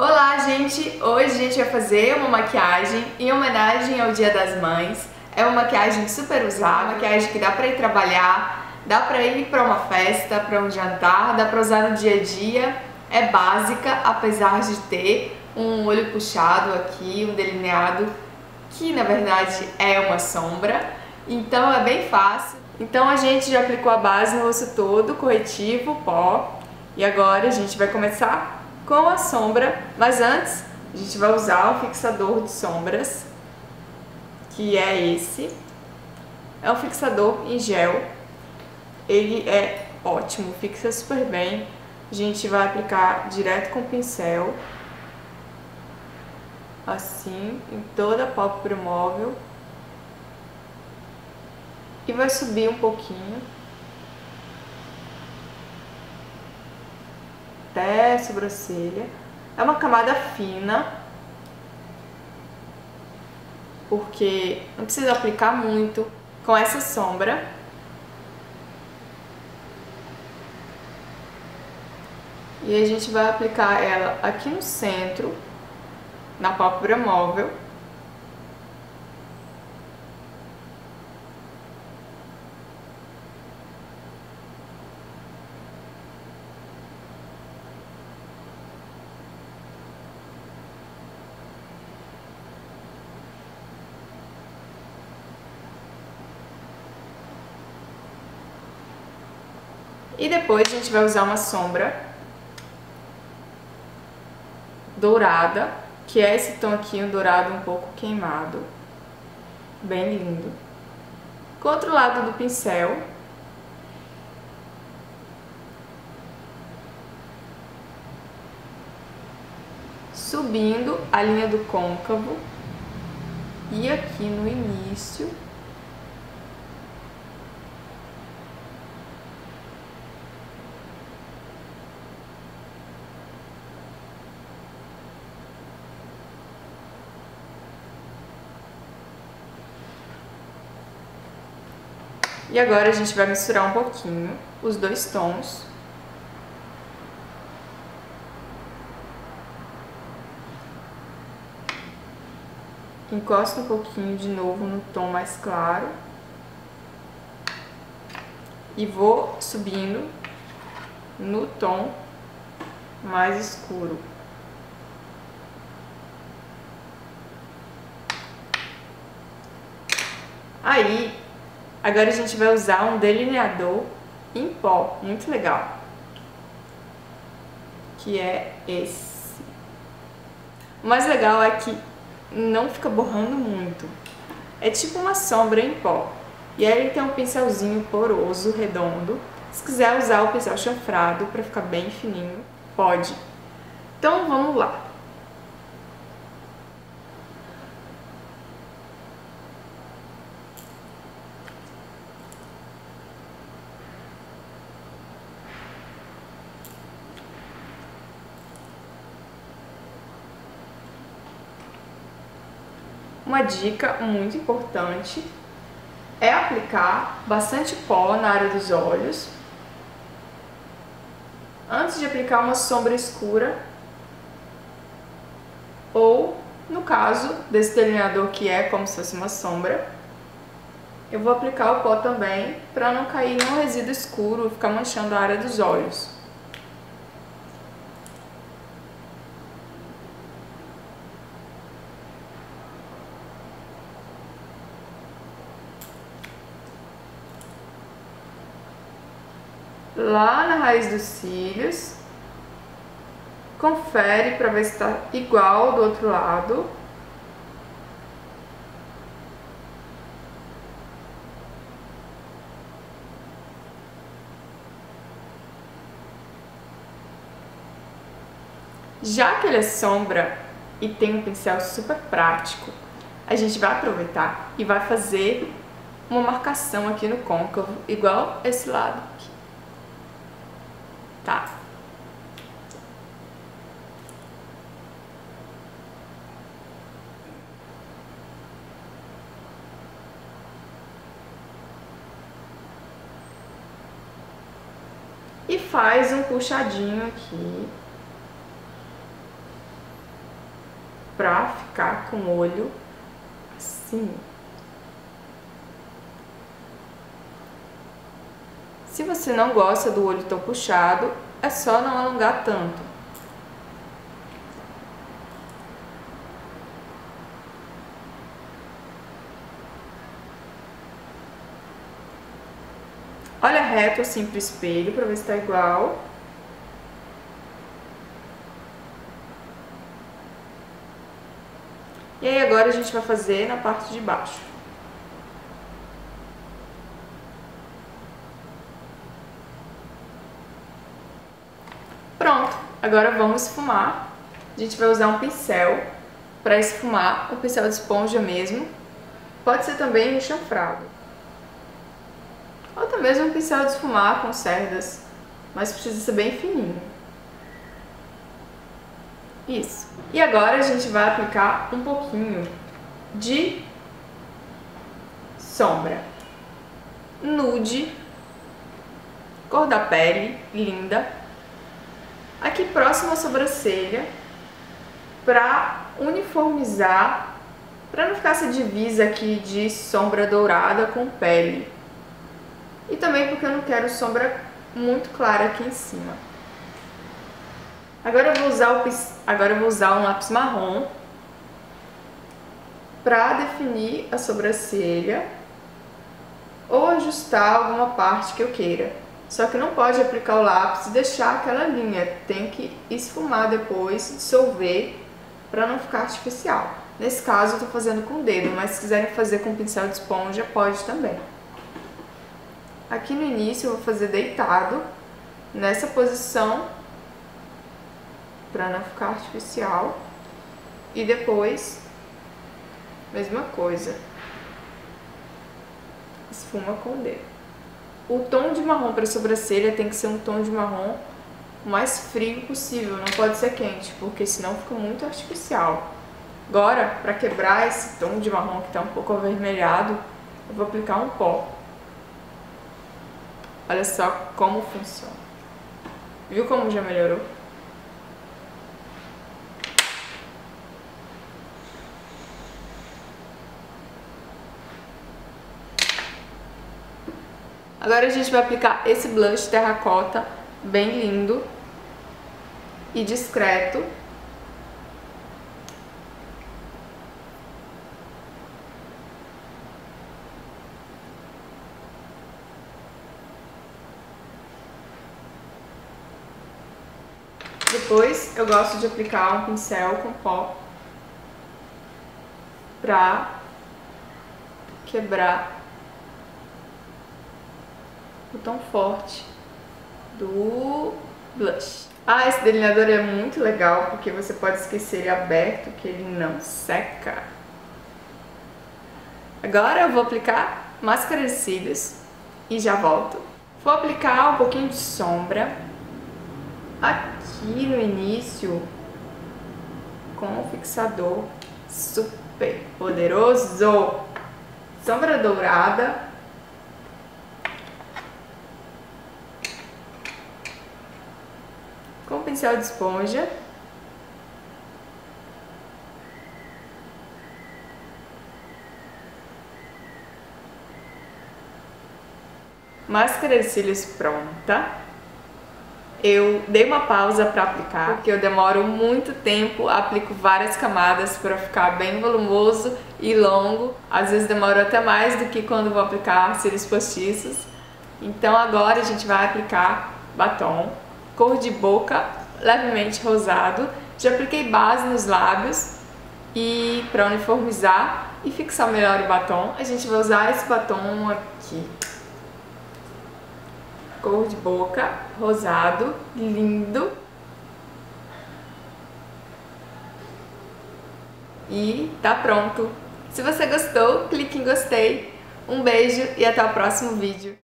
Olá, gente! Hoje a gente vai fazer uma maquiagem em homenagem ao Dia das Mães. É uma maquiagem super usada, uma maquiagem que dá pra ir trabalhar, dá pra ir pra uma festa, pra um jantar, dá pra usar no dia a dia. É básica, apesar de ter um olho puxado aqui, um delineado, que na verdade é uma sombra. Então é bem fácil. Então a gente já aplicou a base no rosto todo, corretivo, pó. E agora a gente vai começar com a sombra, mas antes a gente vai usar o fixador de sombras, que é esse. É um fixador em gel, ele é ótimo, fixa super bem. A gente vai aplicar direto com o pincel, assim, em toda a pálpebra móvel, e vai subir um pouquinho até a sobrancelha. É uma camada fina, porque não precisa aplicar muito com essa sombra. E a gente vai aplicar ela aqui no centro, na pálpebra móvel. E depois a gente vai usar uma sombra dourada, que é esse tom aqui, um dourado um pouco queimado, bem lindo. Com o outro lado do pincel, subindo a linha do côncavo e aqui no início, e agora a gente vai misturar um pouquinho os dois tons. Encosto um pouquinho de novo no tom mais claro. E vou subindo no tom mais escuro. Aí, agora a gente vai usar um delineador em pó, muito legal, que é esse. O mais legal é que não fica borrando muito, é tipo uma sombra em pó. E aí ele tem um pincelzinho poroso, redondo. Se quiser usar o pincel chanfrado para ficar bem fininho, pode. Então vamos lá. Uma dica muito importante é aplicar bastante pó na área dos olhos antes de aplicar uma sombra escura, ou no caso desse delineador que é como se fosse uma sombra, eu vou aplicar o pó também para não cair nenhum resíduo escuro e ficar manchando a área dos olhos. Lá na raiz dos cílios, confere para ver se está igual do outro lado. Já que ele é sombra e tem um pincel super prático, a gente vai aproveitar e vai fazer uma marcação aqui no côncavo, igual esse lado aqui. Tá? E faz um puxadinho aqui pra ficar com o olho assim. Se você não gosta do olho tão puxado, é só não alongar tanto. Olha reto assim pro espelho pra ver se tá igual. E aí agora a gente vai fazer na parte de baixo. Pronto, agora vamos esfumar. A gente vai usar um pincel para esfumar, um pincel de esponja mesmo. Pode ser também um chanfrado. Ou até mesmo um pincel de esfumar com cerdas, mas precisa ser bem fininho. Isso. E agora a gente vai aplicar um pouquinho de sombra nude, cor da pele, linda, aqui próximo à sobrancelha, para uniformizar, para não ficar essa divisa aqui de sombra dourada com pele. E também porque eu não quero sombra muito clara aqui em cima. Agora eu vou usar um lápis marrom para definir a sobrancelha ou ajustar alguma parte que eu queira. Só que não pode aplicar o lápis e deixar aquela linha, tem que esfumar depois, dissolver, para não ficar artificial. Nesse caso eu tô fazendo com o dedo, mas se quiserem fazer com pincel de esponja, pode também. Aqui no início eu vou fazer deitado, nessa posição, para não ficar artificial. E depois, mesma coisa, esfuma com o dedo. O tom de marrom para a sobrancelha tem que ser um tom de marrom o mais frio possível, não pode ser quente, porque senão fica muito artificial. Agora, para quebrar esse tom de marrom que está um pouco avermelhado, eu vou aplicar um pó. Olha só como funciona. Viu como já melhorou? Agora a gente vai aplicar esse blush terracota bem lindo e discreto. Depois eu gosto de aplicar um pincel com pó pra quebrar o tom forte do blush. Ah, esse delineador é muito legal porque você pode esquecer ele aberto que ele não seca. Agora eu vou aplicar máscara de cílios e já volto. Vou aplicar um pouquinho de sombra aqui no início com um fixador super poderoso. Sombra dourada. Com pincel de esponja. Máscara de cílios pronta. Eu dei uma pausa para aplicar, porque eu demoro muito tempo, aplico várias camadas para ficar bem volumoso e longo. Às vezes demoro até mais do que quando vou aplicar cílios postiços. Então agora a gente vai aplicar batom, cor de boca, levemente rosado. Já apliquei base nos lábios e para uniformizar e fixar melhor o batom, a gente vai usar esse batom aqui. Cor de boca, rosado, lindo. E tá pronto. Se você gostou, clique em gostei. Um beijo e até o próximo vídeo.